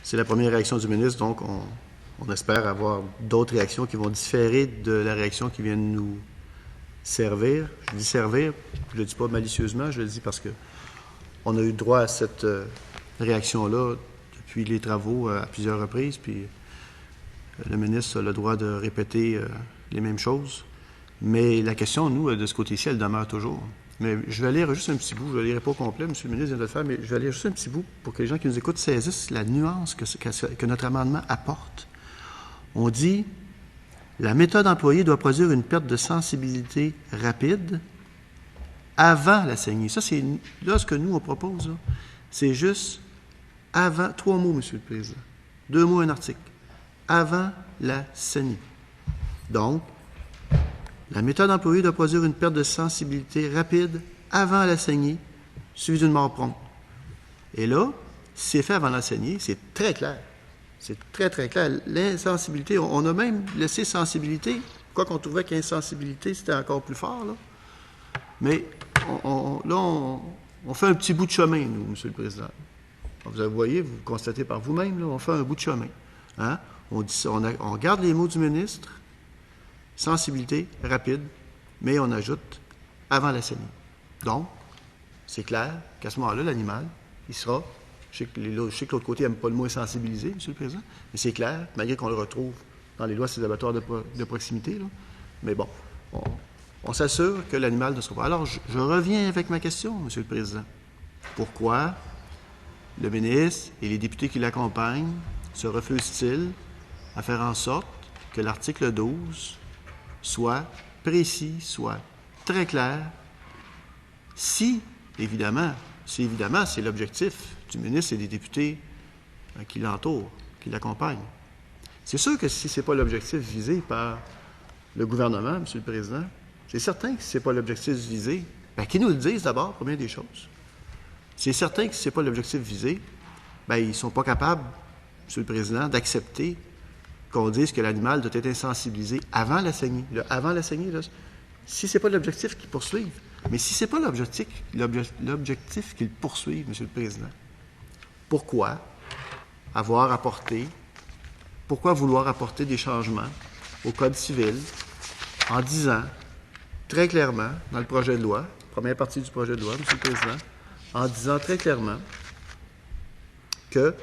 C'est la première réaction du ministre, donc on espère avoir d'autres réactions qui vont différer de la réaction qui vient de nous servir. Je dis servir, je ne le dis pas malicieusement, je le dis parce que on a eu droit à cette réaction-là depuis les travaux à plusieurs reprises, puis le ministre a le droit de répéter les mêmes choses. Mais la question, nous, de ce côté-ci, elle demeure toujours. Mais je vais lire juste un petit bout, je ne le lirai pas au complet, M. le ministre vient de le faire, mais je vais lire juste un petit bout pour que les gens qui nous écoutent saisissent la nuance que notre amendement apporte. On dit « La méthode employée doit produire une perte de sensibilité rapide avant la saignée. » Ça, c'est là ce que nous, on propose. C'est juste avant, 3 mots, M. le Président. 2 mots, un article. Avant la saignée. Donc, la méthode employée doit produire une perte de sensibilité rapide avant la saignée, suivie d'une mort prompte. Et là, si c'est fait avant la saignée, c'est très clair. C'est très, très clair. L'insensibilité, on a même laissé sensibilité, quoiqu'on trouvait qu'insensibilité, c'était encore plus fort, là. Mais on fait un petit bout de chemin, nous, M. le Président. Vous voyez, vous constatez par vous-même, là, on fait un bout de chemin. Hein? On dit ça, on garde les mots du ministre, sensibilité rapide, mais on ajoute avant la saignée. Donc, c'est clair qu'à ce moment-là, l'animal, il sera, je sais que l'autre côté n'aime pas le mot insensibilisé, M. le Président, mais c'est clair, malgré qu'on le retrouve dans les lois sur les abattoirs de proximité, là. Mais bon, on s'assure que l'animal ne sera pas. Alors, je reviens avec ma question, M. le Président. Pourquoi le ministre et les députés qui l'accompagnent se refusent-ils à faire en sorte que l'article 12 soit précis, soit très clair, si évidemment c'est l'objectif du ministre et des députés qui l'entourent, qui l'accompagnent. C'est sûr que si ce n'est pas l'objectif visé par le gouvernement, M. le Président, c'est certain que si ce n'est pas l'objectif visé, bien, qu'ils nous le disent d'abord, première des choses. C'est certain que si ce n'est pas l'objectif visé, bien, ils ne sont pas capables, M. le Président, d'accepter qu'on dise que l'animal doit être insensibilisé avant la saignée. Avant la saignée, là, si ce n'est pas l'objectif qu'ils poursuivent, mais si ce n'est pas l'objectif qu'ils poursuivent, M. le Président, pourquoi vouloir apporter des changements au Code civil en disant très clairement, dans le projet de loi, première partie du projet de loi, M. le Président, en disant très clairement que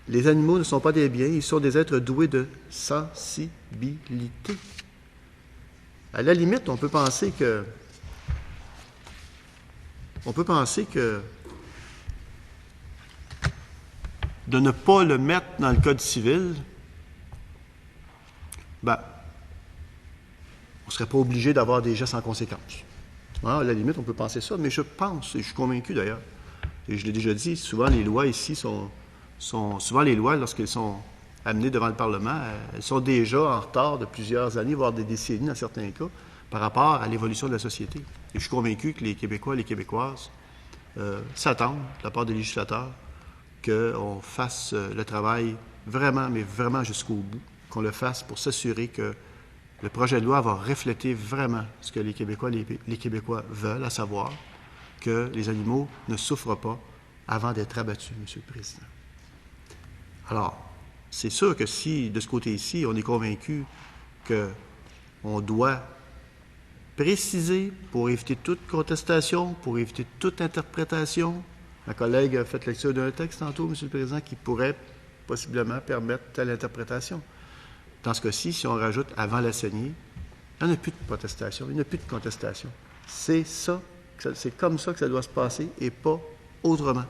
les animaux ne sont pas des biens, ils sont des êtres doués de sensibilité. À la limite, on peut penser que de ne pas le mettre dans le Code civil, ben, on ne serait pas obligé d'avoir des gestes en conséquence. À la limite, on peut penser ça, mais je pense, et je suis convaincu d'ailleurs, et je l'ai déjà dit, souvent les lois ici sont souvent les lois, lorsqu'elles sont amenées devant le Parlement, elles sont déjà en retard de plusieurs années, voire des décennies dans certains cas, par rapport à l'évolution de la société. Et je suis convaincu que les Québécois et les Québécoises s'attendent, de la part des législateurs, qu'on fasse le travail vraiment, mais vraiment jusqu'au bout, qu'on le fasse pour s'assurer que le projet de loi va refléter vraiment ce que les Québécois et les Québécois veulent, à savoir que les animaux ne souffrent pas avant d'être abattus, M. le Président. Alors, c'est sûr que si, de ce côté-ci, on est convaincu qu'on doit préciser pour éviter toute contestation, pour éviter toute interprétation. Ma collègue a fait lecture d'un texte tantôt, M. le Président, qui pourrait possiblement permettre telle interprétation. Dans ce cas-ci, si on rajoute « avant la saignée », il n'y en a plus de protestation, il n'y en a plus de contestation. C'est comme ça que ça doit se passer et pas autrement.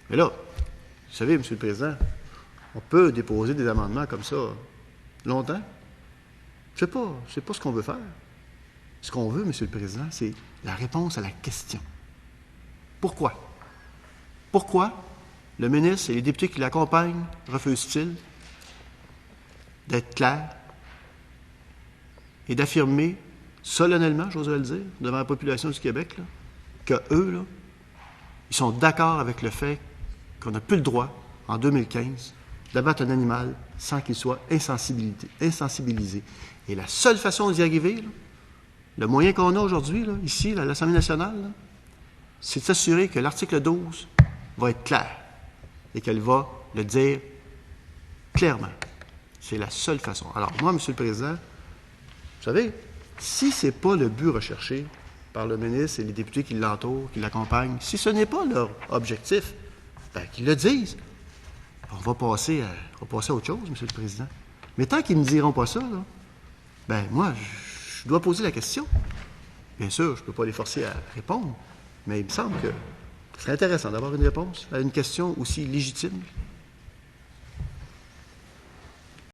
Mais là, vous savez, M. le Président, on peut déposer des amendements comme ça longtemps. Je ne sais pas ce qu'on veut faire. Ce qu'on veut, M. le Président, c'est la réponse à la question. Pourquoi? Pourquoi le ministre et les députés qui l'accompagnent refusent-ils d'être clairs et d'affirmer solennellement, j'oserais le dire, devant la population du Québec, là, qu'eux, là, ils sont d'accord avec le fait qu'on n'a plus le droit, en 2015, d'abattre un animal sans qu'il soit insensibilisé. Et la seule façon d'y arriver, là, le moyen qu'on a aujourd'hui, là, ici, à l'Assemblée nationale, là, c'est de s'assurer que l'article 12 va être claire et qu'elle va le dire clairement. C'est la seule façon. Alors, moi, M. le Président, vous savez, si ce n'est pas le but recherché par le ministre et les députés qui l'entourent, qui l'accompagnent, si ce n'est pas leur objectif, bien, qu'ils le disent. On va passer à autre chose, M. le Président. Mais tant qu'ils ne diront pas ça, là, ben moi, je dois poser la question. Bien sûr, je ne peux pas les forcer à répondre, mais il me semble que ce serait intéressant d'avoir une réponse à une question aussi légitime